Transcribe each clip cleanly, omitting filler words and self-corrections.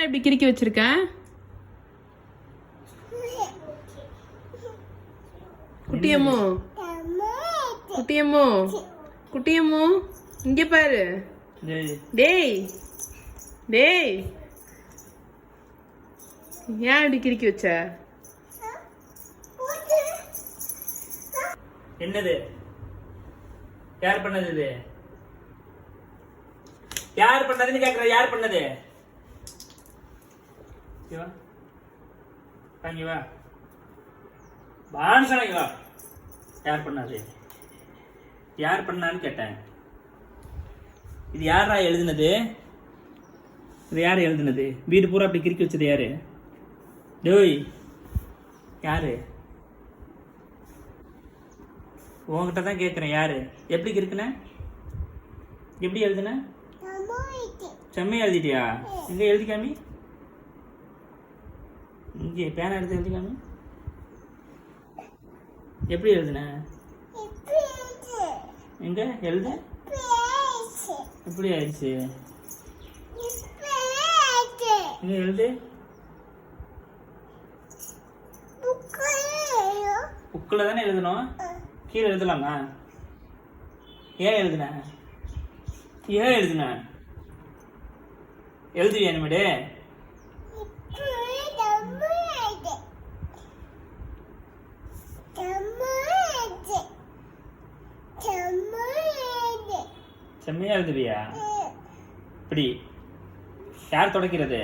ஏன்டா இப்படி கிறுக்கி வச்சிருக்க? குட்டியம்மோ குட்டியம்மோ குட்டியம்மோ இங்க பாரு. டேய் டேய் ஏன் இப்படி கிறுக்கி வச்ச? என்னது? யார் பண்ணது? இது யார் பண்ணதுன்னு கேக்குற? யார் பண்ணது? வா வாங்கி வா பான்சனாங்க வா. யார் பண்ணது? யார் பண்ணான்னு கேட்டேன். இது யாரா எழுதுனது? இது யார் எழுதுனது? வீடு பூரா அப்படி கிறுக்கி வச்சது யாரு? டேய் யாரு? உங்ககிட்ட தான் கேட்குறேன். யாரு? எப்படி கிறுக்குன? எப்படி எழுதுன? செம்மையா எழுதிட்டியா? எங்க எழுதி காமி. இங்கே பேனா எடுத்து எழுதி காமி. எப்படி எழுதுன? எங்க எழுத? எப்படி ஆயிடுச்சு? எங்க எழுது? புக்கில் தானே எழுதணும். கீழே எழுதலாமா? ஏன் எழுதுன? ஏன் எழுதுன? எழுதுவியா இனிமேடு? செம்மையா எழுதுவியா? இப்படி யார் தொடக்கிறது?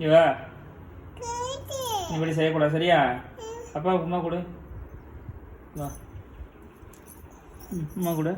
இவா இப்படி செய்யக்கூடாது சரியா? அப்பா உமா கொடு. வா உமா கொடு.